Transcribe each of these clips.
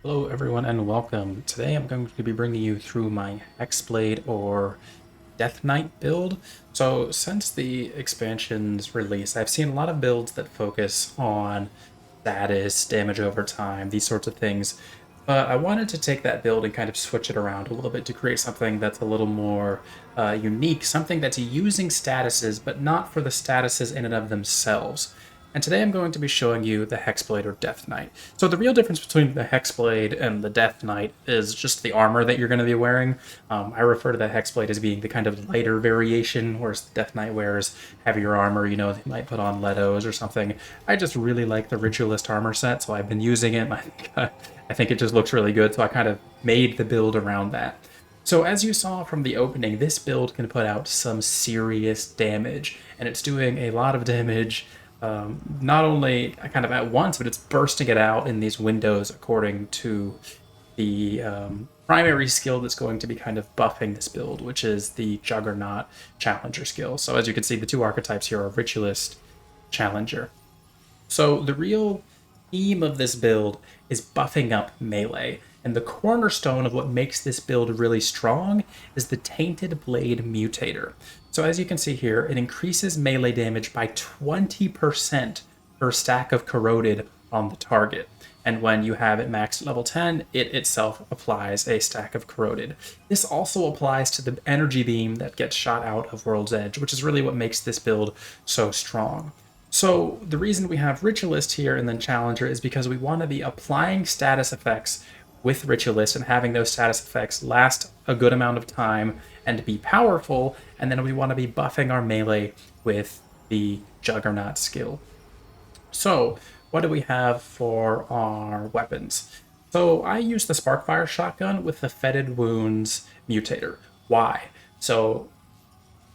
Hello everyone and welcome. Today I'm going to be bringing you through my Hexblade or Death Knight build. So since the expansion's release, I've seen a lot of builds that focus on status, damage over time, these sorts of things. But I wanted to take that build and kind of switch it around a little bit to create something that's a little more unique, something that's using statuses, but not for the statuses in and of themselves. And today I'm going to be showing you the Hexblade or Death Knight. So the real difference between the Hexblade and the Death Knight is just the armor that you're going to be wearing. I refer to the Hexblade as being the kind of lighter variation, whereas the Death Knight wears heavier armor. You know, they might put on Letos or something. I just really like the Ritualist armor set, so I've been using it. I think it just looks really good, so I kind of made the build around that. So as you saw from the opening, this build can put out some serious damage, and it's doing a lot of damage not only kind of at once, but it's bursting it out in these windows according to the primary skill that's going to be kind of buffing this build, which is the Juggernaut Challenger skill. So as you can see, the two archetypes here are Ritualist, Challenger. So the real theme of this build is buffing up melee. And the cornerstone of what makes this build really strong is the Tainted Blade Mutator. So as you can see here, it increases melee damage by 20% per stack of corroded on the target. And when you have it maxed at level 10, it itself applies a stack of corroded. This also applies to the energy beam that gets shot out of World's Edge, which is really what makes this build so strong. So the reason we have Ritualist here and then Challenger is because we want to be applying status effects with Ritualist and having those status effects last a good amount of time and be powerful, and then we want to be buffing our melee with the Juggernaut skill. So what do we have for our weapons? So I use the Sparkfire shotgun with the Fetid Wounds Mutator. Why? So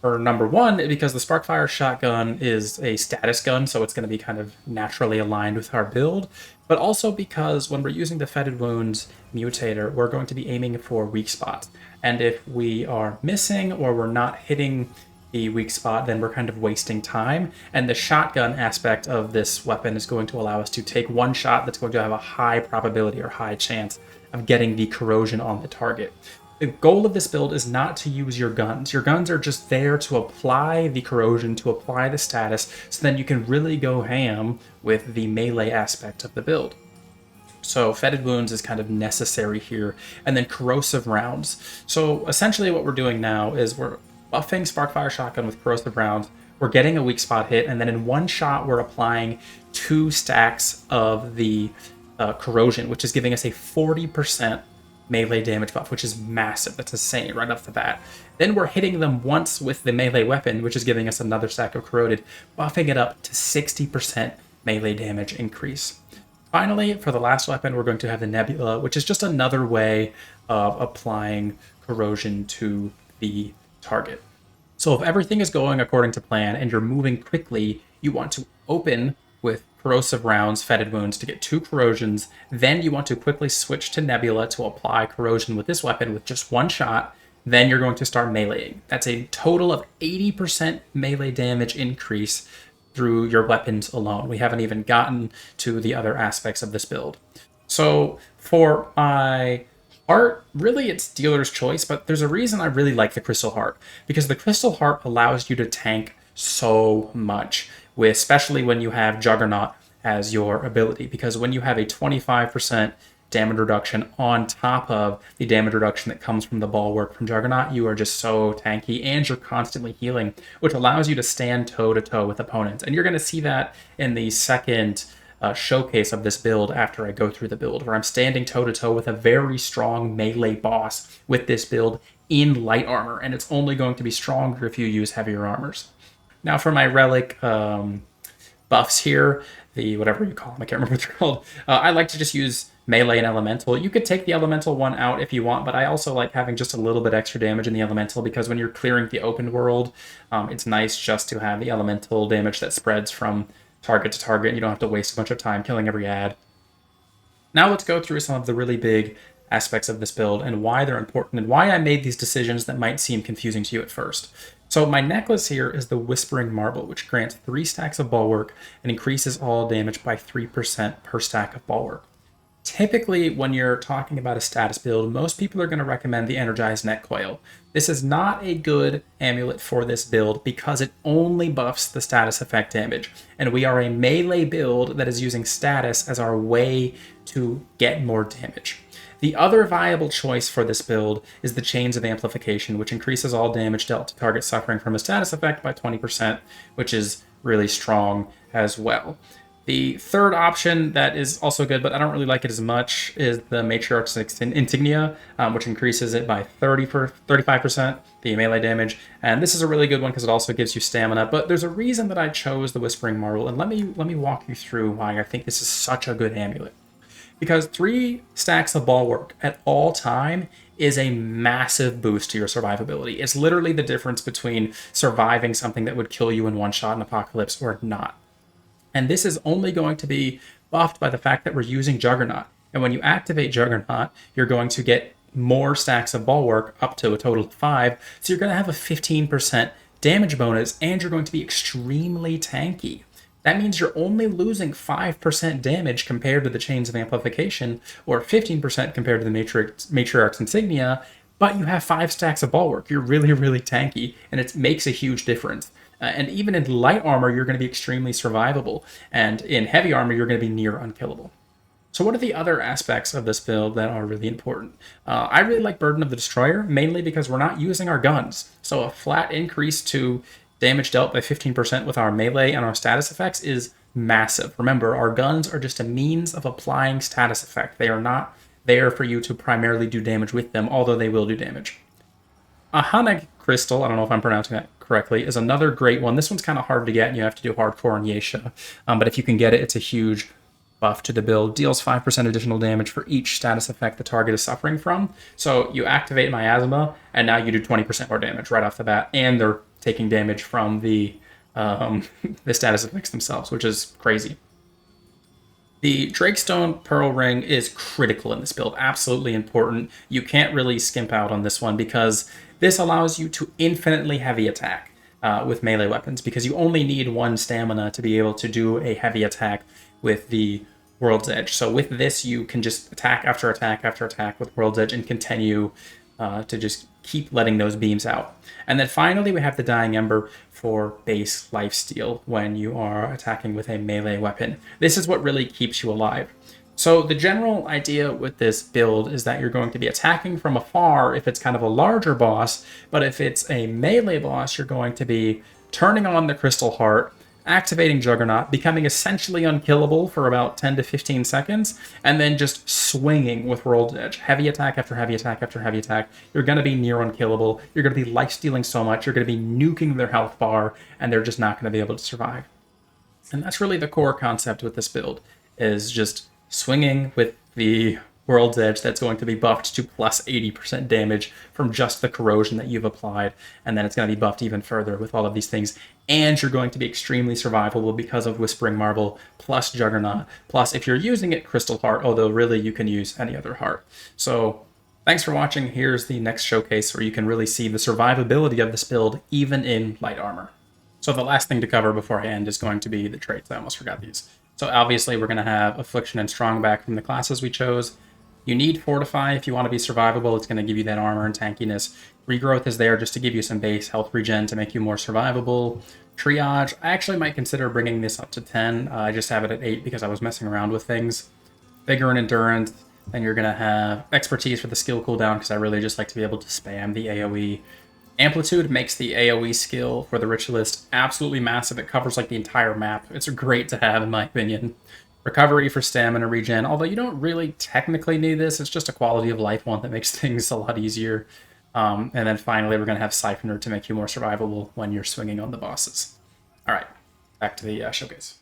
for number one, because the Sparkfire shotgun is a status gun, so it's going to be kind of naturally aligned with our build, but also because when we're using the Fetid Wounds Mutator, we're going to be aiming for weak spots. And if we are missing or we're not hitting the weak spot, then we're kind of wasting time. And the shotgun aspect of this weapon is going to allow us to take one shot that's going to have a high probability or high chance of getting the corrosion on the target. The goal of this build is not to use your guns. Your guns are just there to apply the corrosion, to apply the status, so then you can really go ham with the melee aspect of the build. So Fetid Wounds is kind of necessary here, and then Corrosive Rounds. So essentially what we're doing now is we're buffing Sparkfire Shotgun with Corrosive Rounds, we're getting a weak spot hit, and then in one shot we're applying 2 stacks of the corrosion, which is giving us a 40% melee damage buff, which is massive. That's insane right off the bat. Then we're hitting them once with the melee weapon, which is giving us another stack of corroded, buffing it up to 60% melee damage increase. Finally, for the last weapon, we're going to have the Nebula, which is just another way of applying corrosion to the target. So if everything is going according to plan and you're moving quickly, you want to open with Corrosive Rounds, Fetid Wounds to get 2 corrosions. Then you want to quickly switch to Nebula to apply corrosion with this weapon with just 1 shot. Then you're going to start meleeing. That's a total of 80% melee damage increase through your weapons alone. We haven't even gotten to the other aspects of this build. So for my heart, really it's dealer's choice, but there's a reason I really like the Crystal Heart, because the Crystal Heart allows you to tank so much, especially when you have Juggernaut as your ability, because when you have a 25% damage reduction on top of the damage reduction that comes from the bulwark from Juggernaut, you are just so tanky, and you're constantly healing, which allows you to stand toe-to-toe with opponents. And you're going to see that in the second showcase of this build after I go through the build, where I'm standing toe-to-toe with a very strong melee boss with this build in light armor, and it's only going to be stronger if you use heavier armors. Now for my relic buffs here, the whatever you call them, I can't remember what they're called. I like to just use melee and elemental. You could take the elemental one out if you want, but I also like having just a little bit extra damage in the elemental, because when you're clearing the open world, it's nice just to have the elemental damage that spreads from target to target, and you don't have to waste a bunch of time killing every ad. Now let's go through some of the really big aspects of this build and why they're important and why I made these decisions that might seem confusing to you at first. So my necklace here is the Whispering Marble, which grants 3 stacks of Bulwark and increases all damage by 3% per stack of Bulwark. Typically, when you're talking about a status build, most people are going to recommend the Energized Net Coil. This is not a good amulet for this build because it only buffs the status effect damage, and we are a melee build that is using status as our way to get more damage. The other viable choice for this build is the Chains of Amplification, which increases all damage dealt to target suffering from a status effect by 20%, which is really strong as well. The third option that is also good, but I don't really like it as much, is the Matriarch's Insignia, which increases it by 35%, the melee damage. And this is a really good one because it also gives you stamina. But there's a reason that I chose the Whispering Marble, and let me walk you through why I think this is such a good amulet. Because 3 stacks of bulwark at all time is a massive boost to your survivability. It's literally the difference between surviving something that would kill you in one shot in Apocalypse or not. And this is only going to be buffed by the fact that we're using Juggernaut. And when you activate Juggernaut, you're going to get more stacks of bulwark, up to a total of 5. So you're going to have a 15% damage bonus, and you're going to be extremely tanky. That means you're only losing 5% damage compared to the Chains of Amplification, or 15% compared to the Matriarch's Insignia, but you have 5 stacks of bulwark. You're really, really tanky, and it makes a huge difference. And even in light armor, you're going to be extremely survivable. And in heavy armor, you're going to be near unkillable. So what are the other aspects of this build that are really important? I really like Burden of the Destroyer, mainly because we're not using our guns. So a flat increase to damage dealt by 15% with our melee and our status effects is massive. Remember, our guns are just a means of applying status effect. They are not there for you to primarily do damage with them, although they will do damage. A Haneg Crystal, I don't know if I'm pronouncing that correctly, is another great one. This one's kind of hard to get, and you have to do hardcore on Yesha. But if you can get it, it's a huge buff to the build. Deals 5% additional damage for each status effect the target is suffering from. So you activate Miasma, and now you do 20% more damage right off the bat, and they're taking damage from the status effects themselves, which is crazy. The Drakestone Pearl Ring is critical in this build, absolutely important. You can't really skimp out on this one because this allows you to infinitely heavy attack with melee weapons, because you only need 1 stamina to be able to do a heavy attack with the World's Edge. So with this, you can just attack after attack after attack with World's Edge and continue to just keep letting those beams out. And then finally, we have the Dying Ember for base lifesteal when you are attacking with a melee weapon. This is what really keeps you alive. So the general idea with this build is that you're going to be attacking from afar if it's kind of a larger boss, but if it's a melee boss, you're going to be turning on the Crystal Heart, activating Juggernaut, becoming essentially unkillable for about 10 to 15 seconds, and then just swinging with World's Edge. Heavy attack after heavy attack after heavy attack. You're going to be near unkillable. You're going to be life-stealing so much. You're going to be nuking their health bar, and they're just not going to be able to survive. And that's really the core concept with this build, is just swinging with the World's Edge that's going to be buffed to plus 80% damage from just the corrosion that you've applied, and then it's going to be buffed even further with all of these things, and you're going to be extremely survivable because of Whispering Marble, plus Juggernaut, plus if you're using it, Crystal Heart, although really you can use any other heart. So thanks for watching. Here's the next showcase where you can really see the survivability of this build, even in light armor. So the last thing to cover before I end is going to be the traits. I almost forgot these. So obviously we're going to have Affliction and Strongback from the classes we chose. You need Fortify if you want to be survivable. It's going to give you that armor and tankiness. Regrowth is there just to give you some base health regen to make you more survivable. Triage, I actually might consider bringing this up to 10. I just have it at 8 because I was messing around with things. Vigor and Endurance. Then you're going to have Expertise for the skill cooldown because I really just like to be able to spam the AoE. Amplitude makes the AoE skill for the Ritualist absolutely massive. It covers like the entire map. It's great to have in my opinion. Recovery for stamina regen, although you don't really technically need this. It's just a quality of life one that makes things a lot easier. And then finally, we're going to have Siphoner to make you more survivable when you're swinging on the bosses. All right, back to the showcase.